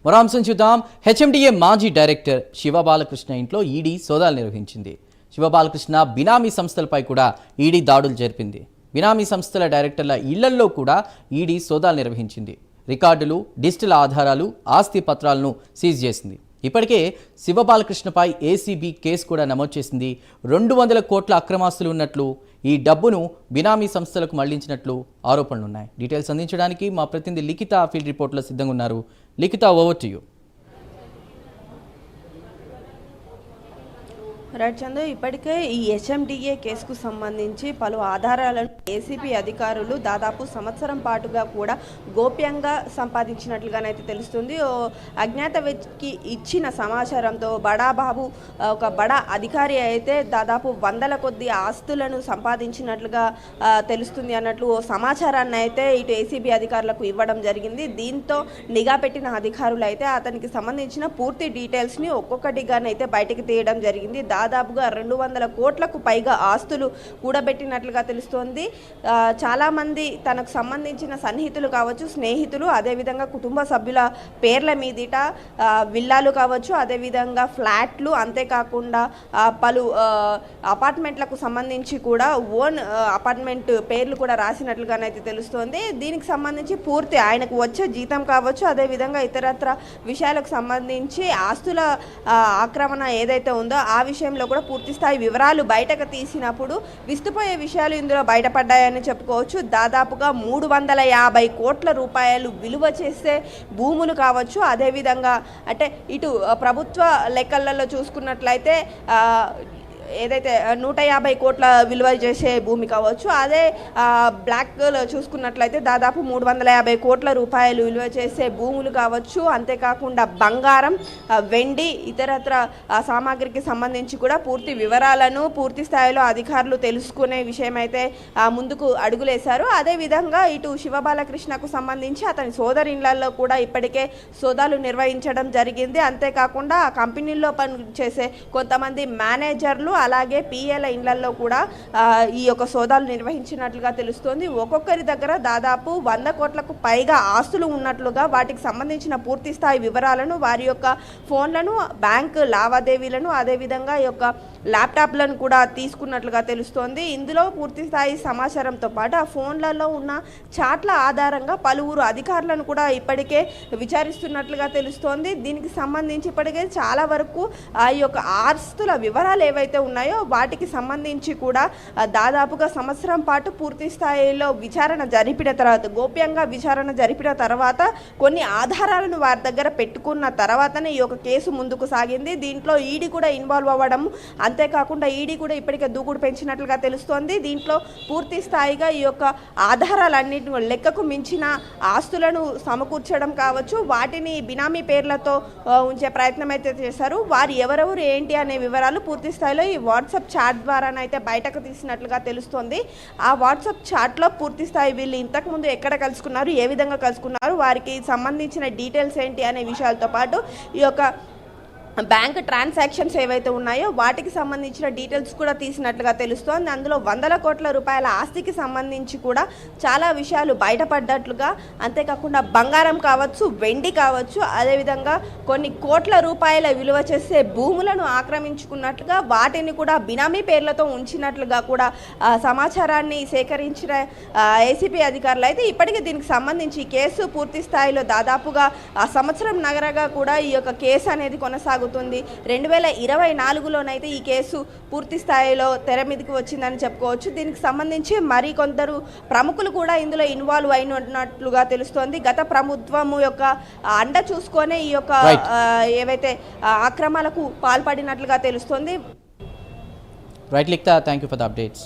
మరో అంశం చూద్దాం. హెచ్ఎండిఏ మాజీ డైరెక్టర్ శివబాలకృష్ణ ఇంట్లో ఈడీ సోదాలు నిర్వహించింది. శివబాలకృష్ణ బినామీ సంస్థలపై కూడా ఈడీ దాడులు జరిపింది. బినామీ సంస్థల డైరెక్టర్ల ఇళ్లల్లో కూడా ఈడీ సోదాలు నిర్వహించింది. రికార్డులు, డిజిటల్ ఆధారాలు, ఆస్తి పత్రాలను సీజ్ చేసింది. ఇప్పటికే శివబాలకృష్ణపై ఏసీబీ కేసు కూడా నమోదు చేసింది. 200 కోట్ల అక్రమాస్తులు ఉన్నట్లు, ఈ డబ్బును బినామీ సంస్థలకు మళ్లించినట్లు ఆరోపణలున్నాయి. డీటెయిల్స్ అందించడానికి మా ప్రతినిధి లిఖిత ఫీల్డ్ రిపోర్ట్లో సిద్ధంగా ఉన్నారు. Likhitha, over to you. Right Chandu, ఇప్పటికే ఈ హెచ్ఎండిఏ కేసుకు సంబంధించి పలు ఆధారాలను ఏసీబీ అధికారులు దాదాపు సంవత్సరం పాటుగా కూడా గోప్యంగా సంపాదించినట్లుగానైతే తెలుస్తుంది. అజ్ఞాత వ్యక్తికి ఇచ్చిన సమాచారంతో బడాబాబు ఒక బడా అధికారి అయితే దాదాపు 100 కొద్ది ఆస్తులను సంపాదించినట్లుగా తెలుస్తుంది అన్నట్లు ఓ సమాచారాన్ని అయితే ఇటు ఏసీబీ అధికారులకు ఇవ్వడం జరిగింది. దీంతో నిఘా పెట్టిన అధికారులు అయితే అతనికి సంబంధించిన పూర్తి డీటెయిల్స్ని ఒక్కొక్కటిగానైతే బయటకు తీయడం జరిగింది. దాదాపుగా 200 కోట్లకు పైగా ఆస్తులు కూడబెట్టినట్లుగా తెలుస్తోంది. చాలామంది తనకు సంబంధించిన సన్నిహితులు కావచ్చు, స్నేహితులు, అదేవిధంగా కుటుంబ సభ్యుల పేర్ల మీదిట విల్లాలు కావచ్చు, అదేవిధంగా ఫ్లాట్లు, అంతేకాకుండా పలు అపార్ట్మెంట్లకు సంబంధించి కూడా ఓన్ అపార్ట్మెంట్ పేర్లు కూడా రాసినట్లుగానైతే తెలుస్తోంది. దీనికి సంబంధించి పూర్తి ఆయనకు వచ్చే జీతం కావచ్చు, అదేవిధంగా ఇతరత్ర విషయాలకు సంబంధించి ఆస్తుల ఆక్రమణ ఏదైతే ఉందో ఆ విషయంలో కూడా పూర్తి స్థాయి వివరాలు బయటకు తీసినప్పుడు విస్తుపోయే విషయాలు ఇందులో బయటపడ్డాయని చెప్పుకోవచ్చు. దాదాపుగా 350 కోట్ల రూపాయలు విలువ చేసే భూములు కావచ్చు, అదేవిధంగా అంటే ఇటు ప్రభుత్వ లెక్కలలో చూసుకున్నట్లయితే ఏదైతే 150 కోట్ల విలువ చేసే భూమి కావచ్చు, అదే బ్లాక్లో చూసుకున్నట్లయితే దాదాపు 350 కోట్ల రూపాయలు విలువ చేసే భూములు కావచ్చు, అంతేకాకుండా బంగారం, వెండి, ఇతరత్ర సామాగ్రికి సంబంధించి కూడా పూర్తి వివరాలను పూర్తి స్థాయిలో అధికారులు తెలుసుకునే విషయం అయితే ముందుకు అడుగులేశారు. అదేవిధంగా ఇటు శివబాలకృష్ణకు సంబంధించి అతని సోదరిళ్లలో కూడా ఇప్పటికే సోదాలు నిర్వహించడం జరిగింది. అంతేకాకుండా ఆ కంపెనీల్లో పనిచేసే కొంతమంది మేనేజర్లు అలాగే పిఏల ఇళ్లలో కూడా ఈ యొక్క సోదాలు నిర్వహించినట్లుగా తెలుస్తోంది. ఒక్కొక్కరి దగ్గర దాదాపు 100 కోట్లకు పైగా ఆస్తులు ఉన్నట్లుగా వాటికి సంబంధించిన పూర్తి స్థాయి వివరాలను, వారి యొక్క ఫోన్లను, బ్యాంకు లావాదేవీలను, అదేవిధంగా ఈ యొక్క ల్యాప్టాప్లను కూడా తీసుకున్నట్లుగా తెలుస్తోంది. ఇందులో పూర్తి స్థాయి సమాచారంతో పాటు ఆ ఫోన్లలో ఉన్న చాట్ల ఆధారంగా పలువురు అధికారులను కూడా ఇప్పటికే విచారిస్తున్నట్లుగా తెలుస్తోంది. దీనికి సంబంధించి ఇప్పటికే చాలా వరకు ఈ యొక్క ఆస్తుల వివరాలు ఏవైతే ఉన్నాయో వాటికి సంబంధించి కూడా దాదాపుగా సంవత్సరం పాటు పూర్తి స్థాయిలో విచారణ జరిపిన తర్వాత, గోప్యంగా విచారణ జరిపిన తర్వాత, కొన్ని ఆధారాలను వారి దగ్గర పెట్టుకున్న తర్వాతనే ఈ యొక్క కేసు ముందుకు సాగింది. దీంట్లో ఈడీ కూడా ఇన్వాల్వ్ అవ్వడం, అంతేకాకుండా ఈడీ కూడా ఇప్పటికే దూకుడు పెంచినట్లుగా తెలుస్తోంది. దీంట్లో పూర్తి స్థాయిగా ఈ యొక్క ఆధారాలన్నింటినీ లెక్కకు మించిన ఆస్తులను సమకూర్చడం కావచ్చు, వాటిని బినామీ పేర్లతో ఉంచే ప్రయత్నం అయితే చేశారు. వారు ఎవరెవరు ఏంటి అనే వివరాలు పూర్తి స్థాయిలో ఈ వాట్సాప్ చాట్ ద్వారానైతే బయటకు తీసినట్లుగా తెలుస్తోంది. ఆ వాట్సాప్ చాట్లో పూర్తి స్థాయి వీళ్ళు ఇంతకుముందు ఎక్కడ కలుసుకున్నారు, ఏ విధంగా కలుసుకున్నారు, వారికి సంబంధించిన డీటెయిల్స్ ఏంటి అనే విషయాలతో పాటు ఈ యొక్క బ్యాంక్ ట్రాన్సాక్షన్స్ ఏవైతే ఉన్నాయో వాటికి సంబంధించిన డీటెయిల్స్ కూడా తీసినట్లుగా తెలుస్తోంది. అందులో 100 కోట్ల రూపాయల ఆస్తికి సంబంధించి కూడా చాలా విషయాలు బయటపడ్డట్లుగా, అంతేకాకుండా బంగారం కావచ్చు, వెండి కావచ్చు, అదేవిధంగా కొన్ని కోట్ల రూపాయల విలువ చేసే భూములను ఆక్రమించుకున్నట్లుగా, వాటిని కూడా బినామీ పేర్లతో ఉంచినట్లుగా కూడా సమాచారాన్ని సేకరించిన ఏసీపీ అధికారులు అయితే ఇప్పటికీ దీనికి సంబంధించి కేసు పూర్తి స్థాయిలో దాదాపుగా సంవత్సరం నగరగా కూడా ఈ యొక్క కేసు అనేది కొనసాగుతుంది. 2024లోనైతే ఈ కేసు పూర్తి స్థాయిలో తెర మీదకి వచ్చిందని చెప్పుకోవచ్చు. దీనికి సంబంధించి మరికొందరు ప్రముఖులు కూడా ఇందులో ఇన్వాల్వ్ అయినట్లుగా తెలుస్తోంది. గత ప్రభుత్వం యొక్క అండ చూసుకొనే ఈ యొక్క ఏవైతే అక్రమాలకు పాల్పడినట్లుగా తెలుస్తోంది. Right Likhita, thank you for the updates.